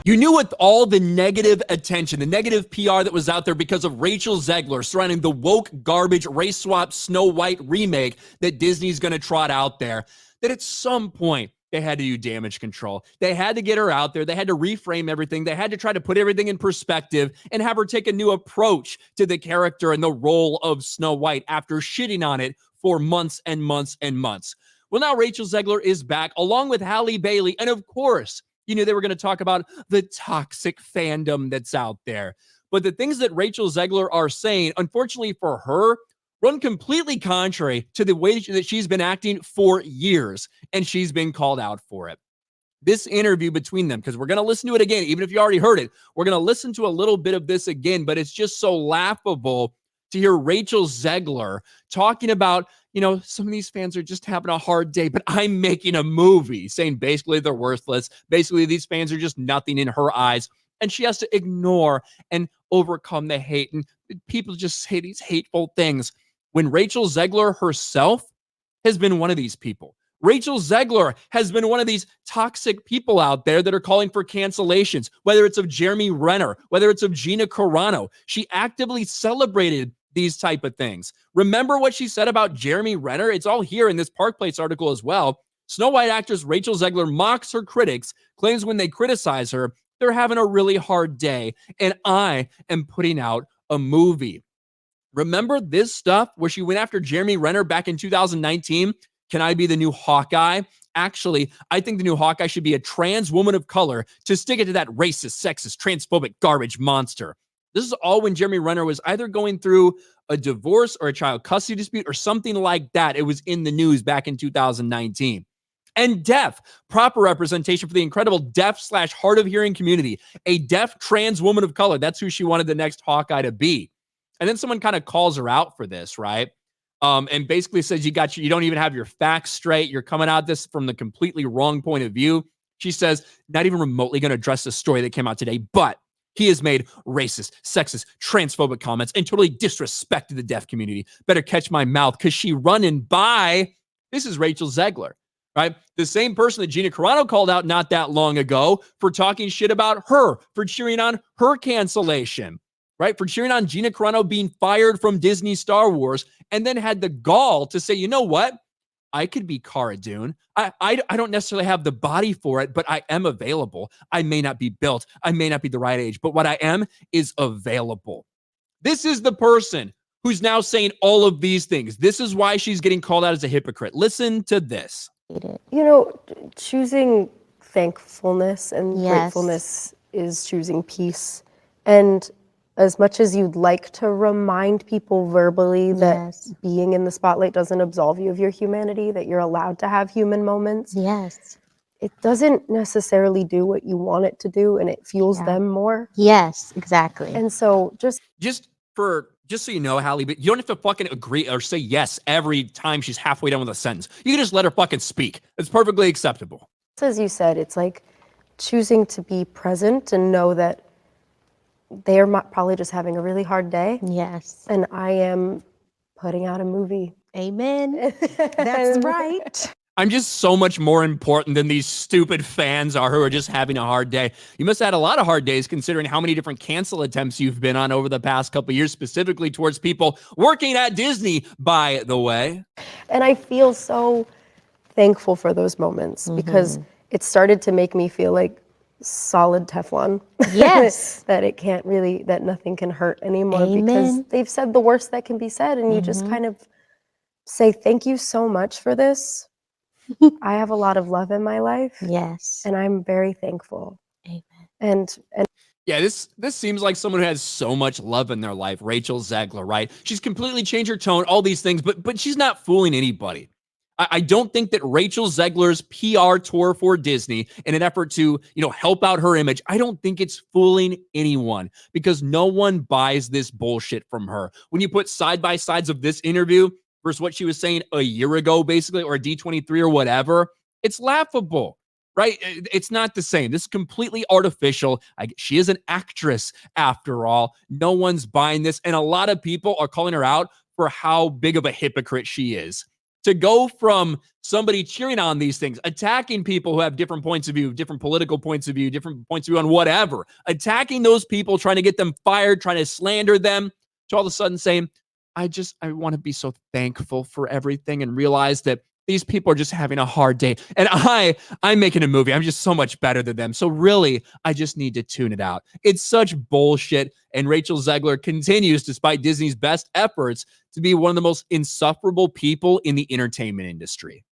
You knew with all the negative attention, the negative PR that was out there because of Rachel Zegler surrounding the woke garbage race swap Snow White remake that Disney's going to trot out there, that at some point they had to do damage control. They had to get her out there. They had to reframe everything. They had to try to put everything in perspective and have her take a new approach to the character and the role of Snow White after shitting on it for months and months and months. Well, now Rachel Zegler is back along with Halle Bailey. And of course, you knew they were going to talk about the toxic fandom that's out there. But the things that Rachel Zegler are saying, unfortunately for her, run completely contrary to the way that she's been acting for years, and she's been called out for it. This interview between them, because we're going to listen to it again, even if you already heard it, we're going to listen to a little bit of this again, but it's just so laughable to hear Rachel Zegler talking about, you know, some of these fans are just having a hard day, but I'm making a movie, saying basically they're worthless. Basically, these fans are just nothing in her eyes. And she has to ignore and overcome the hate. And people just say these hateful things when Rachel Zegler herself has been one of these people. Rachel Zegler has been one of these toxic people out there that are calling for cancellations, whether it's of Jeremy Renner, whether it's of Gina Carano. She actively celebrated these type of things. Remember what she said about Jeremy Renner? It's all here in this Park Place article as well. Snow White actress Rachel Zegler mocks her critics, claims when they criticize her, they're having a really hard day, and I am putting out a movie. Remember this stuff where she went after Jeremy Renner back in 2019? Can I be the new Hawkeye? Actually, I think the new Hawkeye should be a trans woman of color to stick it to that racist, sexist, transphobic garbage monster. This is all when Jeremy Renner was either going through a divorce or a child custody dispute or something like that. It was in the news back in 2019. And deaf, proper representation for the incredible deaf/hard of hearing community. A deaf trans woman of color. That's who she wanted the next Hawkeye to be. And then someone kind of calls her out for this, right? And basically says you don't even have your facts straight. You're coming at this from the completely wrong point of view. She says, not even remotely going to address the story that came out today, but he has made racist, sexist, transphobic comments and totally disrespected the deaf community. Better catch my mouth because she running by. This is Rachel Zegler, right? The same person that Gina Carano called out not that long ago for talking shit about her, for cheering on her cancellation, right? For cheering on Gina Carano being fired from Disney Star Wars, and then had the gall to say, you know what? I could be Cara Dune. I don't necessarily have the body for it, but I am available. I may not be built. I may not be the right age, but what I am is available. This is the person who's now saying all of these things. This is why she's getting called out as a hypocrite. Listen to this. You know, choosing thankfulness and gratefulness is choosing peace. And as much as you'd like to remind people verbally that being in the spotlight doesn't absolve you of your humanity, that you're allowed to have human moments. It doesn't necessarily do what you want it to do, and it fuels them more. Exactly. And so just so you know, Halle, but you don't have to fucking agree or say yes every time she's halfway done with a sentence. You can just let her fucking speak. It's perfectly acceptable. As you said, it's like choosing to be present and know that they're probably just having a really hard day. And I am putting out a movie. Amen. That's right. I'm just so much more important than these stupid fans are who are just having a hard day. You must have had a lot of hard days considering how many different cancel attempts you've been on over the past couple of years, specifically towards people working at Disney, by the way. And I feel so thankful for those moments because it started to make me feel like solid Teflon. That it can't really, that nothing can hurt anymore because they've said the worst that can be said, and you just kind of say, thank you so much for this. I have a lot of love in my life. And I'm very thankful. And yeah, this seems like someone who has so much love in their life, Rachel Zegler, right? She's completely changed her tone, all these things, but she's not fooling anybody. I don't think that Rachel Zegler's PR tour for Disney in an effort to, help out her image, I don't think it's fooling anyone because no one buys this bullshit from her. When you put side by sides of this interview versus what she was saying a year ago, basically, or a D23 or whatever, it's laughable, right? It's not the same. This is completely artificial. She is an actress after all. No one's buying this. And a lot of people are calling her out for how big of a hypocrite she is. To go from somebody cheering on these things, attacking people who have different points of view, different political points of view, different points of view on whatever, attacking those people, trying to get them fired, trying to slander them, to all of a sudden saying, I want to be so thankful for everything and realize that these people are just having a hard day. And I'm making a movie. I'm just so much better than them. So really, I just need to tune it out. It's such bullshit. And Rachel Zegler continues, despite Disney's best efforts, to be one of the most insufferable people in the entertainment industry.